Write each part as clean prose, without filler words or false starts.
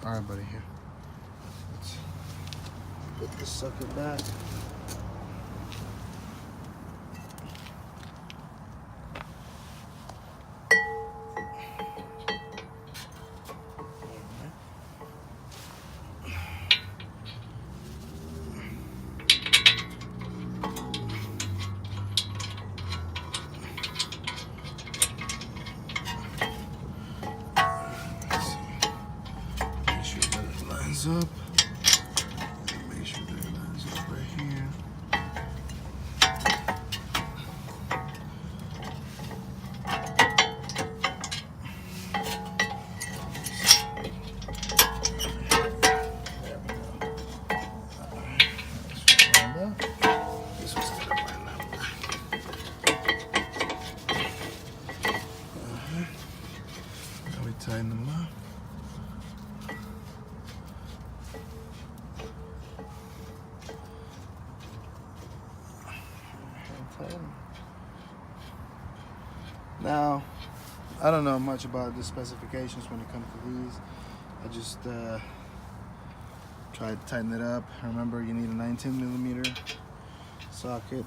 All right, buddy. Here. Let's put this sucker back. Up. Make sure that it lines up right here. There we go. Alright, that's lined up. This one's gonna line up. Now we tighten them up. Now, I don't know much about the specifications when it comes to these. I just tried to tighten it up. Remember, you need a 19mm socket.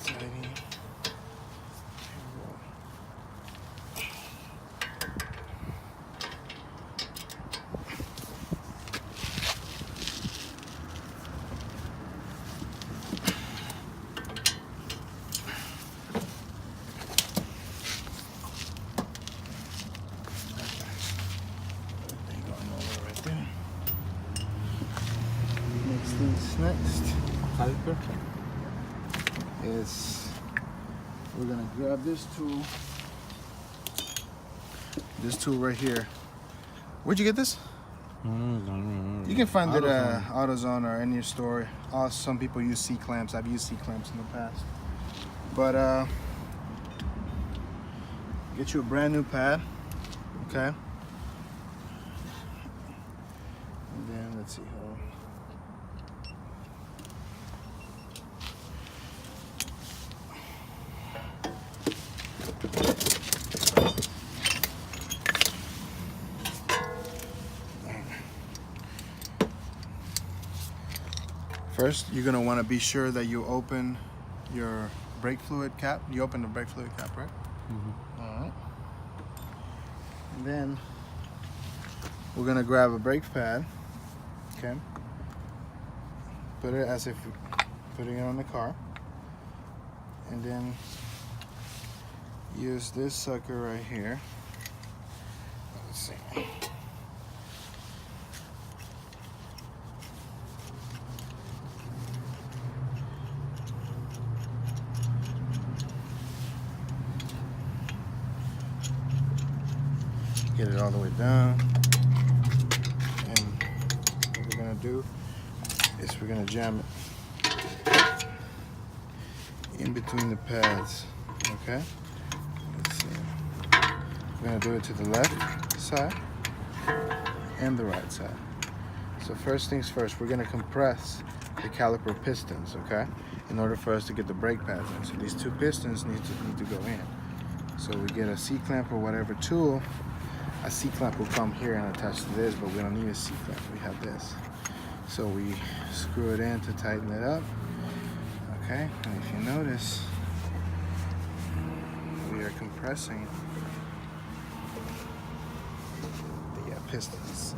Tighty. Next is we're gonna grab this tool right here. Where'd you get this? You can find it at AutoZone or in your store. Some people use C-clamps. I've used C-clamps in the past. But get you a brand new pad, okay? And then let's see how. First, you're gonna want to be sure that you open your brake fluid cap. You open the brake fluid cap, right? Mm-hmm. All right. And then we're gonna grab a brake pad. Okay. Put it as if putting it on the car, and then use this sucker right here. Let's see. Get it all the way down, and what we're gonna do is we're gonna jam it in between the pads. Okay, let's see. We're gonna do it to the left side and the right side. So first things first, we're gonna compress the caliper pistons, okay, in order for us to get the brake pads in. So these two pistons need to go in. So we get a C-clamp or whatever tool. A C-clamp will come here and attach to this, but we don't need a C-clamp, we have this. So we screw it in to tighten it up. Okay, and if you notice, we are compressing the pistons.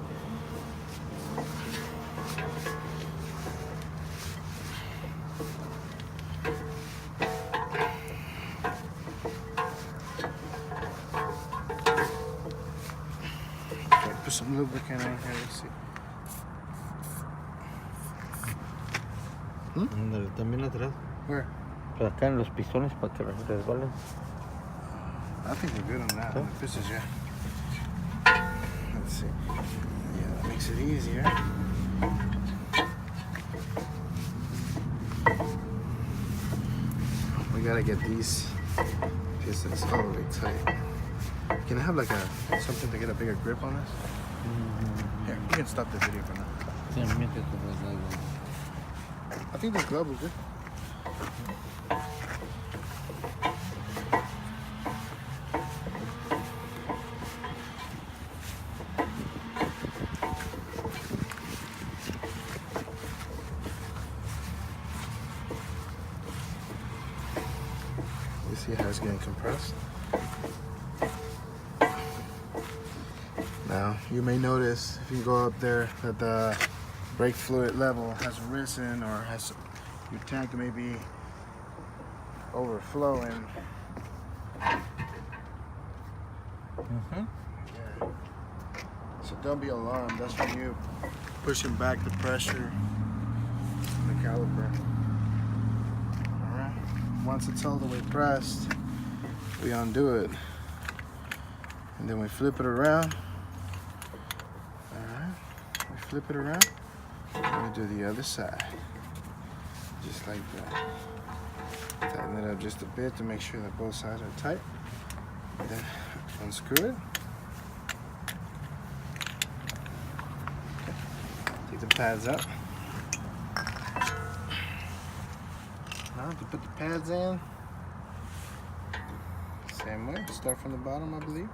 Put some lubricant in here, let's see. También atrás. Where? Pero acá en los pistones para que resbalen. I think we're good on that. On the pistons, yeah. Let's see. Yeah, that makes it easier. We gotta get these pistons all the way tight. Can I have like something to get a bigger grip on this? Here, you can stop the video for now. I think the glove is good. see how it's getting compressed. Now, you may notice if you go up there that the brake fluid level has risen, or has your tank may be overflowing. Yeah. So don't be alarmed. That's when you pushing back the pressure in the caliper. Alright. Once it's all the way pressed, we undo it. And then we flip it around. Alright. We flip it around. And we do the other side. Just like that. Tighten it up just a bit to make sure that both sides are tight. And then unscrew it. Okay. Take the pads out. Now to put the pads in, same way. Start from the bottom, I believe.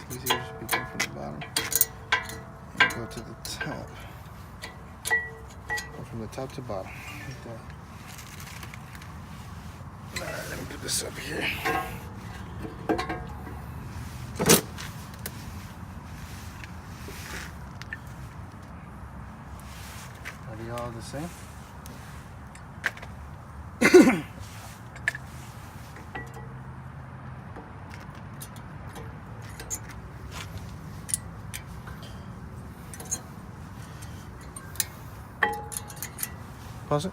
It's easier to begin from the bottom and go to the top. Go from the top to bottom. Like that. Alright, let me put this up here. Are they all the same? Pause it.